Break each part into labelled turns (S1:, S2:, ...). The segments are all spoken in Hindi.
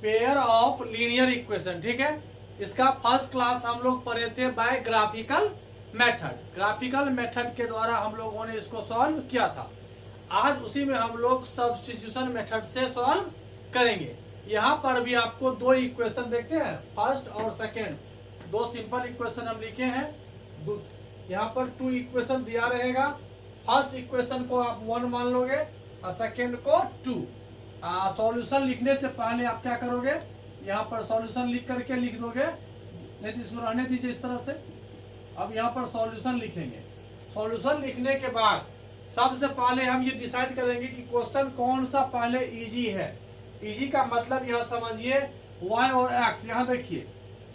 S1: पेयर ऑफ लीनियर इक्वेशन, ठीक है। इसका फर्स्ट क्लास हम लोग पढ़े थे by graphical method. Graphical method के द्वारा हम लोगों ने इसको सॉल्व किया था। आज उसी में हम लोग सब्स्टिट्यूशन मेथड से सॉल्व करेंगे। यहाँ पर भी आपको दो इक्वेशन देखते हैं, फर्स्ट और सेकेंड, दो सिंपल इक्वेशन हम लिखे हैं। यहाँ पर 2 इक्वेशन दिया रहेगा। फर्स्ट इक्वेशन को आप 1 मान लोगे और सेकेंड को 2। सॉल्यूशन लिखने से पहले आप क्या करोगे, यहाँ पर सॉल्यूशन लिख करके लिख दोगे, नहीं तो इसको रहने दीजिए इस तरह से। अब यहाँ पर सॉल्यूशन लिखेंगे। सॉल्यूशन लिखने के बाद सबसे पहले हम ये डिसाइड करेंगे कि क्वेश्चन कौन सा पहले इजी है। इजी का मतलब यहाँ समझिए y और x, यहाँ देखिए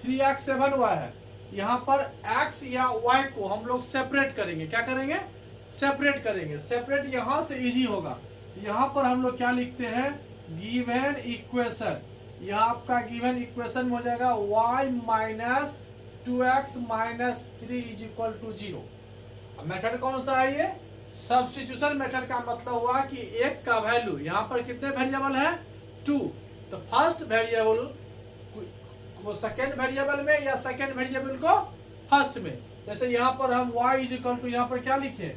S1: 3x 7y है। यहाँ पर x या y को हम लोग सेपरेट करेंगे। क्या करेंगे, सेपरेट करेंगे। सेपरेट यहाँ से इजी होगा। यहाँ पर हम लोग क्या लिखते हैं, गिवन इक्वेशन। यहाँ आपका गिवन इक्वेशन हो जाएगा y minus 2x minus 3 is equal to 0। अब मेथड कौन सा है ये, सब्स्टिट्यूशन मेथड का मतलब हुआ कि एक का वैल्यू, यहाँ पर कितने वेरिएबल है 2, तो फर्स्ट वेरिएबल को सेकेंड वेरिएबल में या सेकेंड वेरिएबल को फर्स्ट में। जैसे यहाँ पर हम y इज इक्वल टू यहाँ पर क्या लिखे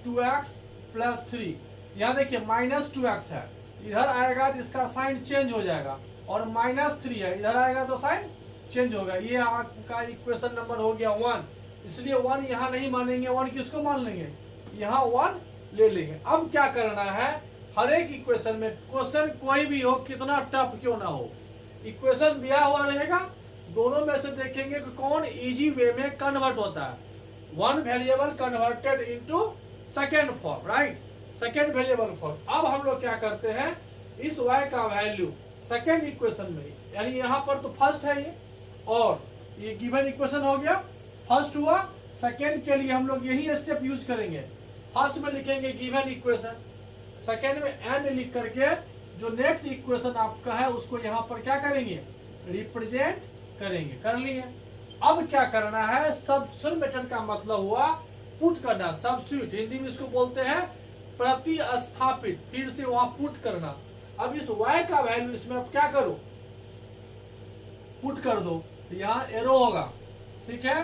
S1: 2x प्लस 3, यहाँ देखिए माइनस 2x है, इधर आएगा तो इसका साइन चेंज हो जाएगा, और माइनस 3 है, इधर आएगा तो साइन चेंज होगा। ये आपका इक्वेशन नंबर हो गया 1। इसलिए 1 यहाँ नहीं मानेंगे, 1 किसको मान लेंगे, यहाँ 1 ले लेंगे। अब क्या करना है, हर एक इक्वेशन में क्वेश्चन कोई भी हो, कितना टफ क्यों ना हो, इक्वेशन दिया हुआ रहेगा, दोनों में से देखेंगे कि कौन इजी वे में कन्वर्ट होता है। One variable converted into second form, right, second variable form. अब हम लोग क्या करते हैं, इस y का वैल्यू सेकेंड इक्वेशन में, यानी यहाँ पर तो फर्स्ट है ये, और ये गिवन इक्वेशन हो गया, फर्स्ट हुआ। सेकेंड के लिए हम लोग यही स्टेप यूज करेंगे। फर्स्ट में लिखेंगे गिवन इक्वेशन, सेकेंड में एंड लिख करके जो नेक्स्ट इक्वेशन आपका है उसको यहाँ पर क्या करेंगे, रिप्रेजेंट करेंगे। कर लिए। अब क्या करना है, सब्स्टिट्यूशन मेथड का मतलब हुआ पुट करना। सब्स्टिट्यूट हिंदी में इसको बोलते हैं प्रतिस्थापित, फिर से वहां पुट करना। अब इस y का वैल्यू इसमें अब क्या करो, पुट कर दो, तो यहाँ एरो होगा, ठीक है,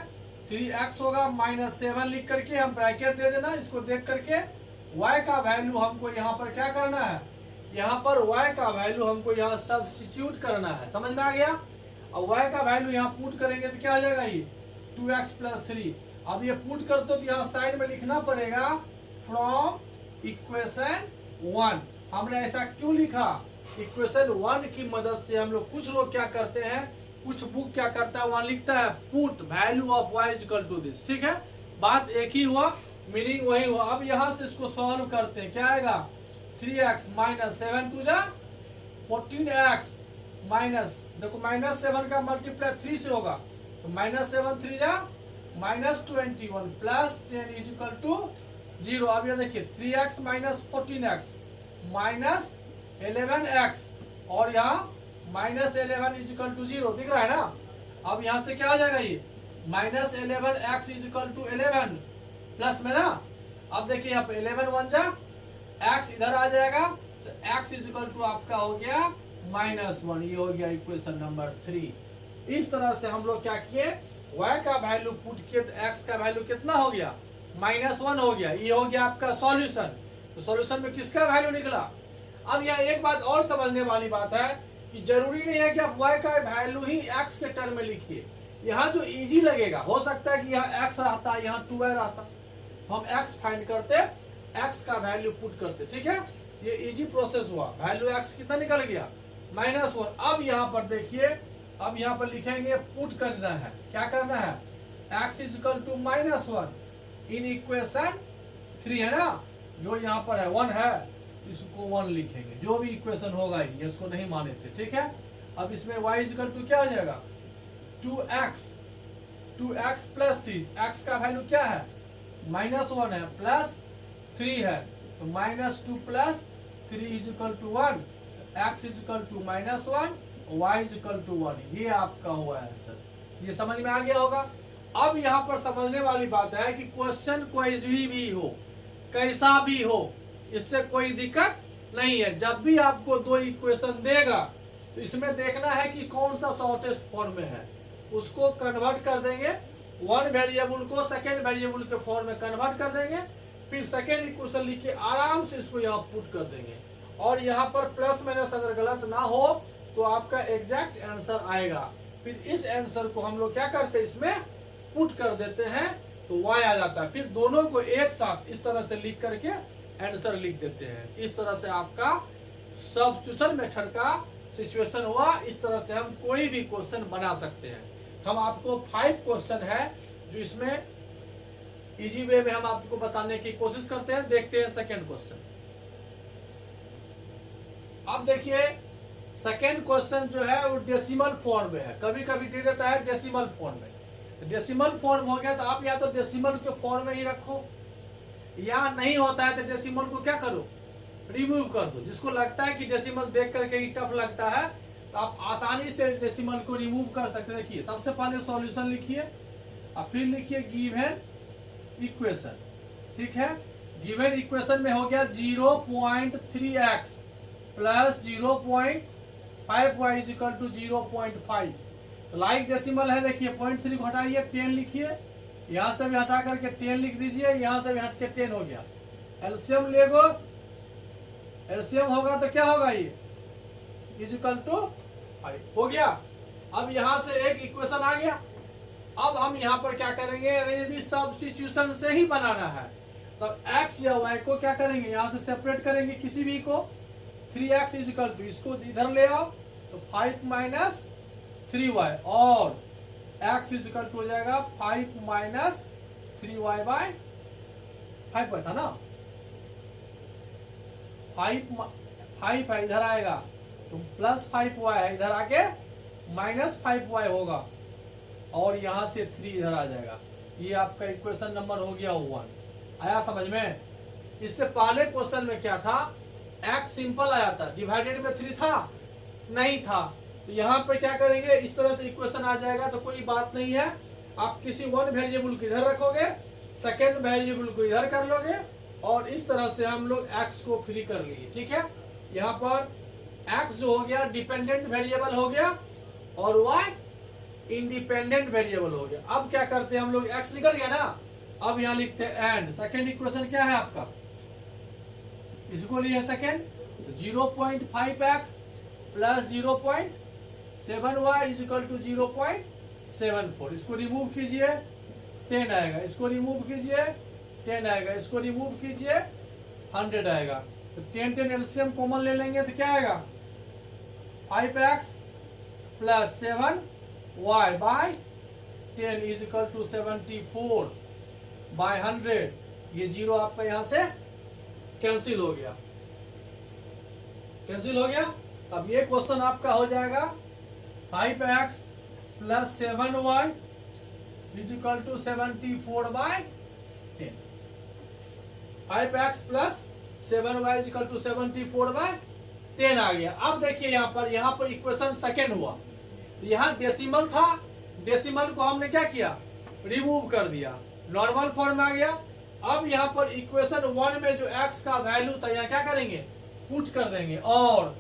S1: 3x होगा माइनस 7 लिख करके हम ब्रैकेट दे देना। इसको देख करके y का वैल्यू हमको यहाँ पर क्या करना है, यहाँ पर y का वैल्यू हमको यहाँ सब्स्टिट्यूट करना है। समझ में आ गया। अब y का वैल्यू यहाँ पुट करेंगे तो क्या हो जाएगा, ये 2x प्लस 3। अब ये पुट कर दो तो यहाँ साइड में लिखना पड़ेगा फ्रॉम इक्वेशन 1। हमने ऐसा क्यों लिखा, इक्वेशन 1 की मदद से हम लोग, कुछ लोग क्या करते हैं, कुछ बुक क्या करता है, वहां लिखता है put value of y is equal to this, ठीक है, बात एक ही हुआ, मीनिंग वही हुआ। अब यहाँ से इसको सॉल्व करते हैं, क्या आएगा 3x माइनस 7 टू जा 14x माइनस, देखो माइनस 7 का मल्टीप्लाई 3 से होगा, तो माइनस 7 3 जा minus 21 plus 10 is equal to 0। अब ये देखिए 3x minus 14x minus 11x, और यहाँ माइनस 11 इज इक्वल टू 0, दिख रहा है ना। अब यहाँ से क्या हो जाएगा, ये minus 11x is equal to 11 plus में ना। अब देखिए यहाँ पे 11 1 जा x इधर आ जाएगा, तो x इज इक्वल टू आपका हो गया -1। ये हो गया इक्वेशन नंबर 3। इस तरह से हम लोग क्या किए, y का वैल्यू पुट किए तो x का वैल्यू कितना हो गया, -1 हो गया। ये हो गया आपका सॉल्यूशन। तो सॉल्यूशन में किसका वैल्यू निकला। अब यहाँ एक बात और समझने वाली बात है कि जरूरी नहीं है कि आप y का वैल्यू ही x के टर्म में लिखिए। यहाँ जो इजी लगेगा, हो सकता है कि यहाँ x रहता है, यहाँ 2y रहता, हम x फाइंड करते, x का वैल्यू पुट करते, ठीक है। ये इजी प्रोसेस हुआ। वैल्यू x कितना निकल गया, -1। अब यहाँ पर देखिए, अब यहाँ पर लिखेंगे पुट करना है, क्या करना है, x is equal to -1 in equation 3 है ना, जो यहाँ पर है 1 है, इसको 1 लिखेंगे, जो भी इक्वेशन होगा ये, इसको नहीं माने थे, ठीक है। अब इसमें y इज इक्वल टू क्या हो जाएगा 2x प्लस 3, x का वैल्यू क्या है -1 है, प्लस 3 है, तो -2 plus 3 is equal to 1, x is equal to -1, y is equal to 1। ये आपका हुआ है आंसर। ये समझ में आ गया होगा। अब यहाँ पर समझने वाली बात है कि क्वेश्चन कोई भी हो, कैसा भी हो, इससे कोई दिक्कत नहीं है। जब भी आपको दो इक्वेशन देगा तो इसमें देखना है कि कौन सा शॉर्टेस्ट फॉर्म में है, उसको कन्वर्ट कर देंगे, वन वेरिएबल को सेकेंड वेरिएबल के फॉर्म में कन्वर्ट कर देंगे, फिर सेकेंड इक्वेशन लिख के आराम से इसको यहाँ पुट कर देंगे, और यहाँ पर प्लस माइनस अगर गलत ना हो तो आपका एग्जैक्ट आंसर आएगा। फिर इस आंसर को हम लोग क्या करते हैं, इसमें पुट कर देते हैं तो y आ जाता है। फिर दोनों को एक साथ इस तरह से लिख करके आंसर लिख देते हैं। इस तरह से आपका सब्स्टिट्यूशन मेथड का सिचुएशन हुआ। इस तरह से हम कोई भी क्वेश्चन बना सकते हैं। हम आपको 5 क्वेश्चन है जो इसमें इजी वे में हम आपको बताने की कोशिश करते हैं। देखते हैं सेकेंड क्वेश्चन। अब देखिए सेकेंड क्वेश्चन जो है वो डेसिमल फॉर्म में है, कभी कभी दे देता है डेसिमल फॉर्म में। डेसिमल फॉर्म हो गया तो आप या तो डेसिमल के फॉर्म में ही रखो, या नहीं होता है तो डेसिमल को क्या करो, रिमूव कर दो। जिसको लगता है कि डेसिमल देख करके ही टफ लगता है तो आप आसानी से डेसिमल को रिमूव कर सकते हैं। देखिए सबसे पहले सॉल्यूशन लिखिए और फिर लिखिए गिवन इक्वेशन। ठीक है, गिवन इक्वेशन में हो गया 0.3x plus 0.5y is equal to 0.5। तो लाइक डेसिमल है, देखिए 0.3 को हटाइए 10 लिखिए, यहां से भी हटा करके 10 लिख दीजिए, यहां से भी हट के 10 हो गया। एलसीएम लेगो, एलसीएम होगा तो क्या होगा, ये इज इक्वल टू 5 हो गया। अब यहां से एक इक्वेशन आ गया। अब हम यहाँ पर क्या करेंगे, यदि सब्स्टिट्यूशन से ही बनाना है तब x या y को क्या करेंगे, यहाँ से सेपरेट करेंगे किसी भी को। 3x इज इक्वल टू, इसको इधर ले आओ तो 5 माइनस 3y, और x इज इक्वल टू हो जाएगा 5 माइनस 3y बाय 5 था ना, 5 है इधर आएगा तो प्लस 5y है, इधर आके माइनस 5y होगा, और यहां से 3 इधर आ जाएगा। ये आपका इक्वेशन नंबर हो गया 1। आया समझ में। इससे पहले क्वेश्चन में क्या था, x सिंपल आया था, डिवाइडेड में 3 था नहीं था। तो यहाँ पर क्या करेंगे, इस तरह से इक्वेशन आ जाएगा तो कोई बात नहीं है। आप किसी वन वेरिएबल को इधर रखोगे, सेकेंड वेरिएबल को इधर कर लोगे, और इस तरह से हम लोग x को फ्री कर लिए। ठीक है, यहाँ पर x जो हो गया डिपेंडेंट वेरिएबल हो गया और y इंडिपेंडेंट वेरिएबल हो गया। अब क्या करते हैं हम लोग, x निकल गया ना, अब यहाँ लिखते हैं एंड। सेकेंड इक्वेशन क्या है आपका, इसको लिए second 0.5x plus 0.7y is equal to 0.74। इसको रिमूव कीजिए 10 आएगा, इसको रिमूव कीजिए 10 आएगा, इसको रिमूव कीजिए 100 आएगा। तो 10 एलसीएम कॉमन ले लेंगे तो क्या आएगा, 5x plus 7y by 10 is equal to 74 by 100। ये 0 आपका यहां से कैंसिल हो गया, कैंसिल हो गया। अब ये क्वेश्चन आपका हो जाएगा 5x plus 7y is equal to 74 by 10। 5x plus 7y is equal to 74 by 10 आ गया। अब देखिए यहाँ पर इक्वेशन सेकेंड हुआ, तो यहाँ डेसिमल था, डेसिमल को हमने क्या किया, रिमूव कर दिया, नॉर्मल फॉर्म आ गया। अब यहाँ पर इक्वेशन 1 में जो x का वैल्यू था यहाँ क्या करेंगे, पुट कर देंगे, और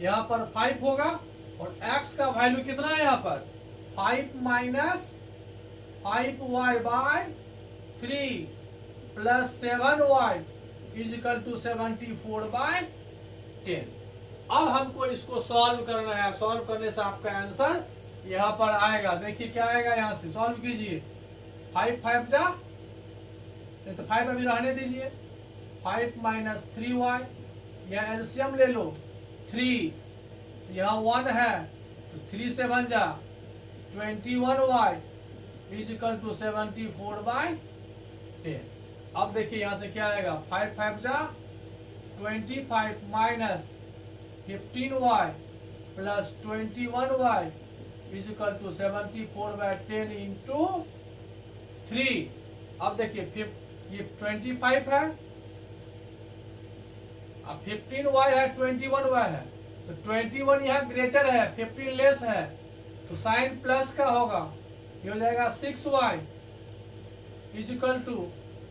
S1: यहाँ पर 5 होगा, और x का वैल्यू कितना है यहाँ पर 5 minus 5y by 3 plus 7y is equal to 74 by 10। अब हमको इसको सॉल्व करना है। सॉल्व करने से आपका आंसर यहाँ पर आएगा। देखिए क्या आएगा, यहाँ से सॉल्व कीजिए, 5 5 जा, तो 5 अभी रहने दीजिए, 5 माइनस 3y, यहाँ एलसीएम ले लो 3, यहाँ 1 है तो 3 से बन जा 21y is equal to 74 by 10। अब देखिए यहाँ से क्या आएगा, 5 5 जा 25 minus 15y plus 21y is equal to 74 by 10 into 3। अब देखिए ये 25 है, अब 15y है, 21y है, तो 21 यहाँ ग्रेटर है, 15 लेस है, तो साइन प्लस का होगा, ये हो जाएगा 6y is equal to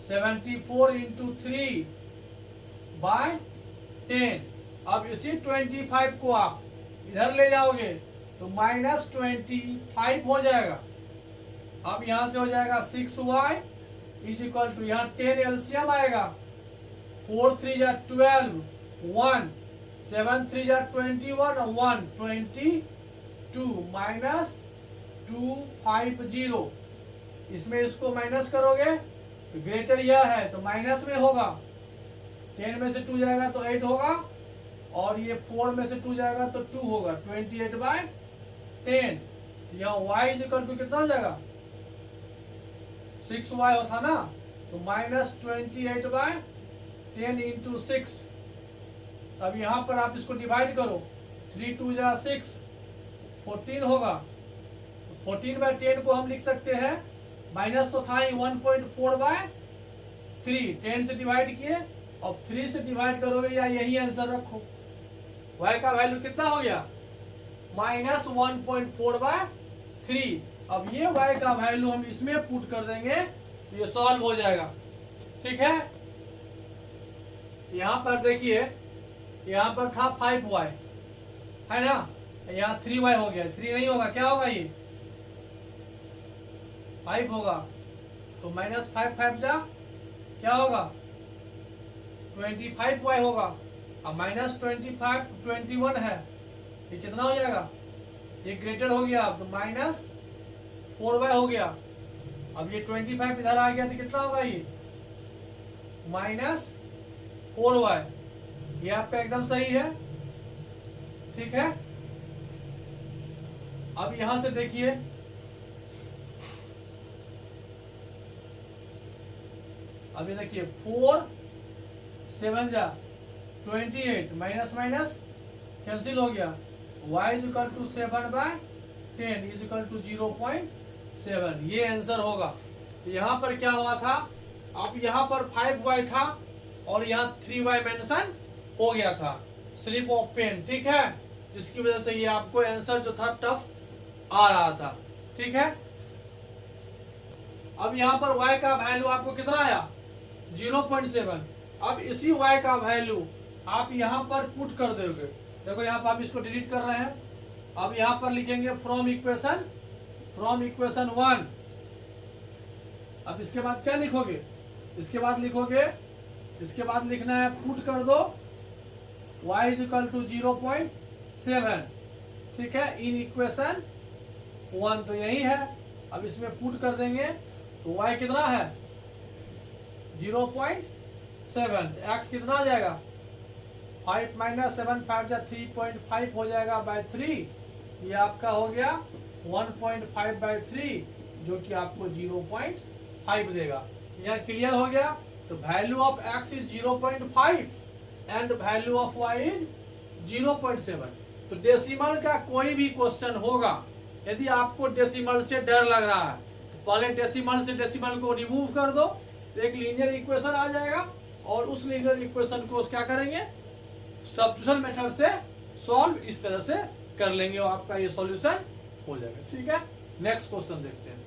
S1: 74 into 3 by 10। अब इसी 25 को आप इधर ले जाओगे तो -25 हो जाएगा। अब यहां से हो जाएगा 6y इज इक्वल टू, यहाँ 10 एलसीएम आएगा, 4 3 जा 12, 1 7 3 जा 21, 1 22 -250। इसमें इसको माइनस करोगे तो ग्रेटर यह है तो माइनस में होगा, 10 में से 2 जाएगा तो 8 होगा, और ये 4 में से 2 जाएगा तो 2 होगा, 28/10। यहाँ y इज इक्वल टू कितना हो जाएगा, 6y होता ना, तो -28/10 इंटू 6। अब यहाँ पर आप इसको डिवाइड करो, 3 2 जा 6, 14 होगा। 14/10 को हम लिख सकते हैं, माइनस तो था ही 1.4/3, 10 से डिवाइड किए, अब 3 से डिवाइड करोगे या यही आंसर रखो। y का वैल्यू कितना हो गया, -1.4/3। अब ये y का वैल्यू हम इसमें पुट कर देंगे तो ये सॉल्व हो जाएगा। ठीक है, यहां पर देखिए, यहां पर था 5y है ना, यहाँ 3y हो गया, 3 नहीं होगा, क्या होगा, ये 5 होगा, तो -5 5 जा क्या होगा, 25y होगा। अब -25 21 है, ये कितना हो जाएगा, ये ग्रेटर हो गया, तो -4y हो गया। अब ये 25 इधर आ गया तो कितना होगा, ये -4y। ये आपका एकदम सही है। ठीक है, अब यहां से देखिए, अभी देखिए 4 7 जा 28, माइनस माइनस कैंसिल हो गया, y is equal to 7/10 is equal to 0.7, ये आंसर होगा। यहाँ पर क्या हुआ था, अब यहाँ पर 5y था और यहाँ 3y मेंशन हो गया था, स्लिप ऑफ पेन। ठीक है, जिसकी वजह से ये आपको आंसर जो था टफ आ रहा था। ठीक है, अब यहाँ पर y का वैल्यू आपको कितना आया, 0.7। अब इसी y का वैल्यू आप यहाँ पर पुट कर दोगे। देखो यहाँ पर आप इसको डिलीट कर रहे हैं, अब यहाँ पर लिखेंगे फ्रॉम इक्वेशन 1। अब इसके बाद क्या लिखोगे, इसके बाद लिखना है, पुट कर दो y इज इक्वल टू 0.7। ठीक है, इन इक्वेशन 1 तो यही है। अब इसमें पुट कर देंगे तो y कितना है, 0.7, x कितना आ जाएगा, 5 - 7 5 जा 3.5 हो जाएगा बाय 3, ये आपका हो गया 1.5/3, जो कि आपको 0.5 देगा। यह क्लियर हो गया। तो value of x is 0.5 and value of y is 0.7। तो डेसिमल का कोई भी क्वेश्चन होगा, यदि आपको डेसिमल से डर लग रहा है तो पहले डेसिमल से डेसिमल को रिमूव कर दो, तो एक लीनियर इक्वेशन आ जाएगा, और उस लीनियर इक्वेशन को क्या करेंगे, सब्स्टिट्यूशन मेथड से सॉल्व इस तरह से कर लेंगे और आपका ये सॉल्यूशन हो जाएगा। ठीक है, नेक्स्ट क्वेश्चन देखते हैं।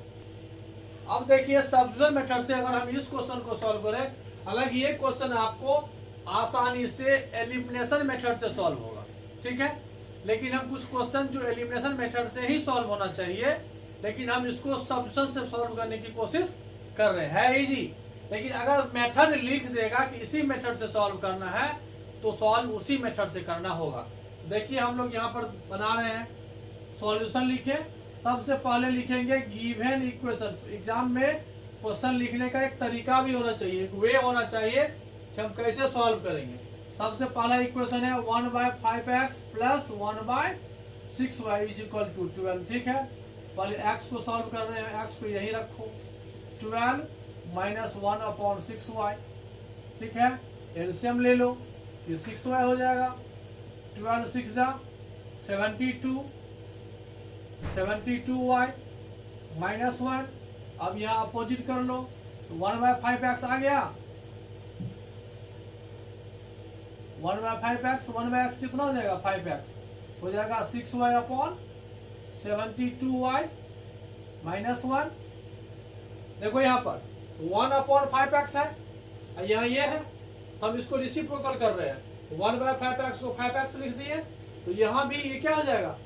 S1: अब देखिए, सब्स्टिट्यूशन मेथड से अगर हम इस क्वेश्चन को सॉल्व करें, हालांकि ये क्वेश्चन आपको आसानी से एलिमिनेशन मेथड से सॉल्व होगा। ठीक है, लेकिन हम कुछ क्वेश्चन जो एलिमिनेशन मेथड से ही सॉल्व होना चाहिए, लेकिन हम इसको सब्स्टिट्यूशन से सॉल्व करने की कोशिश कर रहे हैं। है इजी, लेकिन अगर मेथड लिख देगा कि इसी मेथड से सॉल्व करना है तो सॉल्व उसी मेथड से करना होगा। देखिए, हम लोग यहाँ पर बना रहे हैं, सॉल्यूशन लिखे, सबसे पहले लिखेंगे गिवन इक्वेशन। एग्जाम में क्वेश्चन लिखने का एक तरीका भी होना चाहिए, एक वे होना चाहिए कि हम कैसे सॉल्व करेंगे। सबसे पहला इक्वेशन है 1/5x plus 1/6y is equal to 12। ठीक है, पहले x को सॉल्व कर रहे हैं, x को यही रखो, 12 माइनस 1/6y। ठीक है, एलसीएम ले लो, ये 6y हो जाएगा, 12 6 जा 72y माइनस 1। अब यहाँ अपोजिट कर लो तो 1/5x आ गया, 1/5x कितना हो जाएगा, 5x हो जाएगा 6y/72y माइनस 1। देखो यहाँ पर 1/5x है, यहाँ ये है, तो हम इसको रेसिप्रोकल कर रहे हैं, 1/5x को 5x लिख दिए, तो यहाँ भी ये क्या हो जाएगा,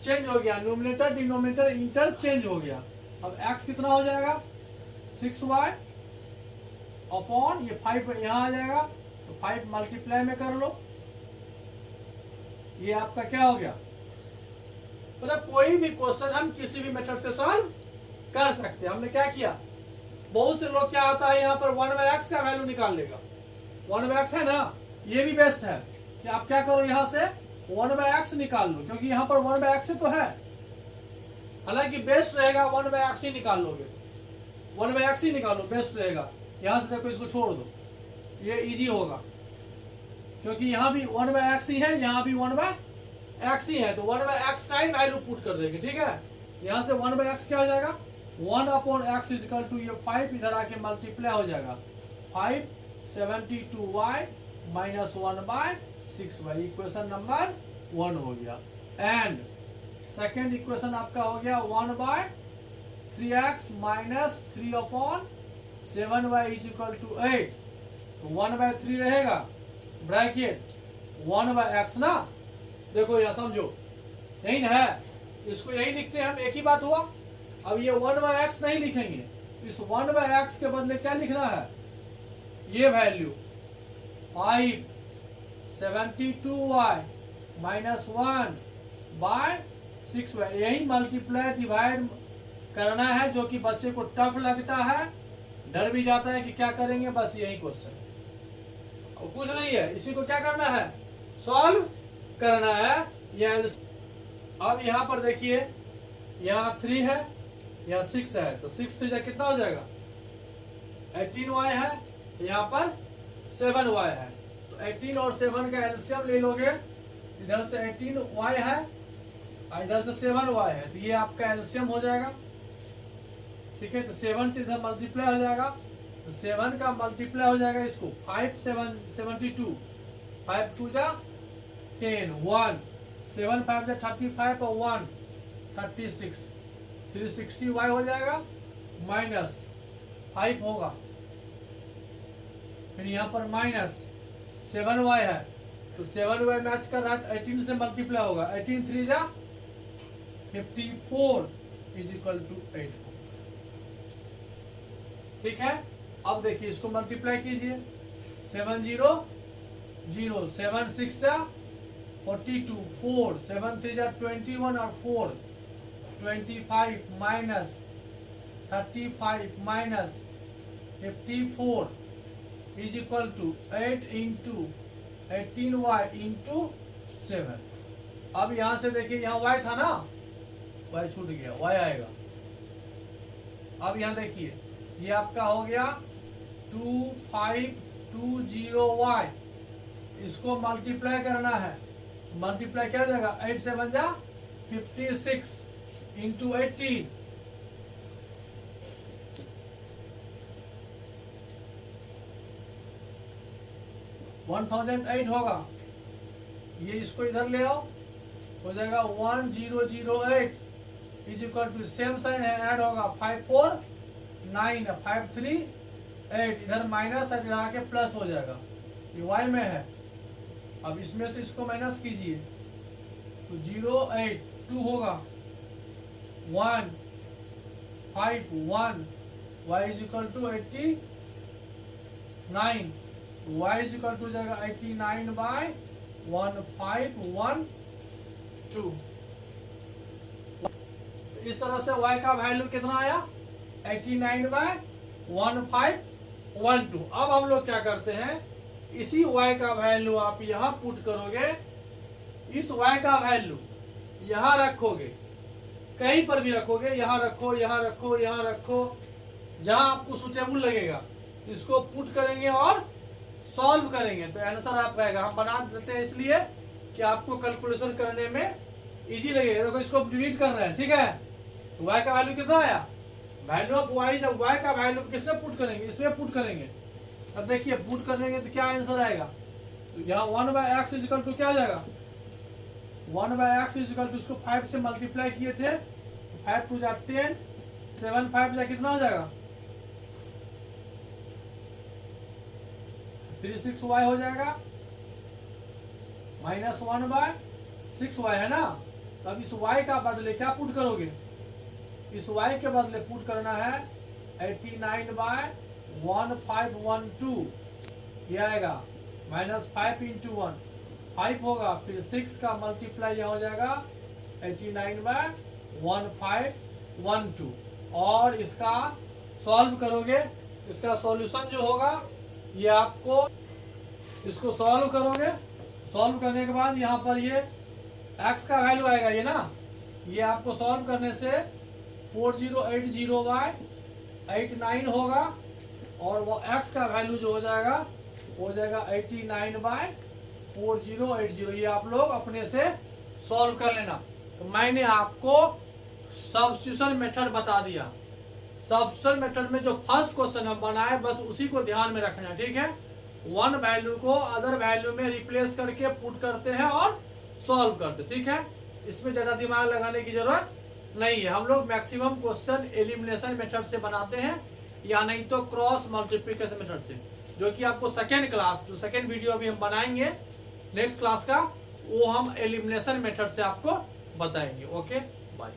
S1: चेंज हो गया, न्यूमरेटर डिनोमिनेटर इंटरचेंज हो गया। अब x कितना हो जाएगा, 6y अपॉन ये 5 यहाँ आ जाएगा, तो 5 मल्टीप्लाई में कर लो, ये आपका क्या हो गया। मतलब कोई भी क्वेश्चन हम किसी भी मेथड से सॉल्व कर सकते हैं। हमने क्या किया, बहुत से लोग क्या आता है यहाँ पर 1/x का वैल्यू निकाल लेगा, 1/x है ना, ये भी बेस्ट है कि आप क्या करो, यहाँ से 1/x निकाल लो, क्योंकि यहाँ पर 1/x तो है, हालांकि बेस्ट रहेगा 1/x ही निकाल लोगे, 1/x ही निकालो, बेस्ट रहेगा। यहाँ से देखो इसको छोड़ दो, ये इजी होगा, क्योंकि यहाँ भी 1/x ही है, यहाँ भी 1/x ही है, तो 1/x का ही वैल्यू पुट कर देंगे, ठीक है। यहाँ से 1/x क्या हो जाएगा, 1/x इजिकल टू ये 5 इधर आके मल्टीप्लाई हो जाएगा, 572y minus 1/6y, equation number 1 हो गया। एंड सेकेंड इक्वेशन आपका हो गया 1/3x minus 3/7y is equal to 8, तो 1/3 रहेगा, ब्रैकेट 1/x ना, देखो यहाँ समझो, यही ना है, इसको यही लिखते हैं हम, एक ही बात हुआ। अब ये 1/x नहीं लिखेंगे, इस 1/x के बदले क्या लिखना है, ये वैल्यू 572y माइनस 1/6y, यही मल्टीप्लाई डिवाइड करना है, जो कि बच्चे को टफ लगता है, डर भी जाता है कि क्या करेंगे, बस यही क्वेश्चन, और कुछ नहीं है, इसी को क्या करना है, सॉल्व करना है। अब यहाँ पर देखिए, यहाँ 3 है, यहाँ 6 है, तो 6 3 कितना हो जाएगा, 18y है, यहाँ पर 7y है, तो 18 और 7 का एलसीएम ले लोगे, इधर से 18y है, इधर से 7y है, तो ये आपका एलसीएम हो जाएगा, ठीक है। तो 7 से इधर मल्टीप्लाई हो जाएगा, तो 7 का मल्टीप्लाई हो जाएगा इसको, 5 7 72, 5 2 जा 10, 1 7 5 जा 35 और 1 36, 360y हो जाएगा, माइनस 5 होगा, फिर यहाँ पर माइनस 7y है, तो 7y मैच कर रहा है, 18 से मल्टीप्लाई होगा, 18 3 जा 54 इज इक्वल टू 8, ठीक है। अब देखिए इसको मल्टीप्लाई कीजिए, 7 0 0, 7 6 जा 42, 4 7 3 जा 21 और 4 25 minus 35 minus 54 is equal to 8 into 18y into 7। अब यहां से देखिए, यहाँ y था ना, y छूट गया, y आएगा। अब यहाँ देखिए, ये आपका हो गया 2520y, इसको मल्टीप्लाई करना है, मल्टीप्लाई क्या हो जाएगा, 8 7 जा 56 इंटू 18, 1008 होगा, ये इसको इधर ले आओ, हो जाएगा 1008 is equal to, same sign है, ऐड होगा 5 4 9 5 3 8, इधर माइनस है, इधर आके प्लस हो जाएगा, ये y में है। अब इसमें से इसको माइनस कीजिए, तो 0 8 2 होगा, 1 5 1, y is equal to 89, y is equal to जाएगा 89/1512। इस तरह से y का वैल्यू कितना आया, 89/1512। अब हम लोग क्या करते हैं, इसी y का वैल्यू आप यहाँ पुट करोगे, इस y का वैल्यू यहाँ रखोगे, कहीं पर भी रखोगे, यहाँ रखो, यहाँ रखो, यहाँ रखो, जहां आपको सुटेबल लगेगा, इसको पुट करेंगे और सॉल्व करेंगे, तो आंसर आपका आएगा। हम बना देते हैं इसलिए कि आपको कैलकुलेशन करने में इजी लगेगा। देखो इसको डिलीट कर रहे हैं, ठीक है, तो y का वैल्यू कितना आया, वैल्यू ऑफ y, जब y का वैल्यू किसमें पुट करेंगे, इसमें पुट करेंगे। अब देखिए पुट करेंगे तो क्या आंसर आएगा, तो यहाँ 1/x इज इक्वल टू क्या हो जाएगा, 1/x इज इक्वल टू, इसको 5 से मल्टीप्लाई किए थे, 5 2 जा 10, 7 5 जा कितना हो जाएगा फिर 6y हो जाएगा -1/6y है ना। तो अब इस y का बदले क्या पुट करोगे, इस y के बदले पुट करना है 89/1512, ये आएगा -5 × 1 5 होगा, फिर 6 का मल्टीप्लाई यहाँ हो जाएगा 89/1512, और इसका सॉल्व करोगे, इसका सॉल्यूशन जो होगा ये आपको, इसको सॉल्व करोगे, सॉल्व करने के बाद यहाँ पर ये x का वैल्यू आएगा ये ना, ये आपको सॉल्व करने से 4080/89 होगा, और वो x का वैल्यू जो हो जाएगा 89/4080। ये आप लोग अपने से सॉल्व कर लेना। तो मैंने आपको सब्स्टिट्यूशन मेथड बता दिया। सब्स्टिट्यूशन मेथड में जो फर्स्ट क्वेश्चन हम बनाए बस उसी को ध्यान में रखना है, ठीक है। वन वैल्यू को अदर वैल्यू में रिप्लेस करके पुट करते हैं और सॉल्व करते, ठीक है। इसमें ज्यादा दिमाग लगाने की जरूरत नहीं है। हम लोग मैक्सिमम क्वेश्चन एलिमिनेशन मेथड से बनाते हैं, या नहीं तो क्रॉस मल्टीप्लिकेशन मेथड से, जो कि आपको सेकेंड क्लास, जो सेकेंड वीडियो अभी हम बनाएंगे नेक्स्ट क्लास का, वो हम एलिमिनेशन मेथड से आपको बताएंगे। Okay, bye.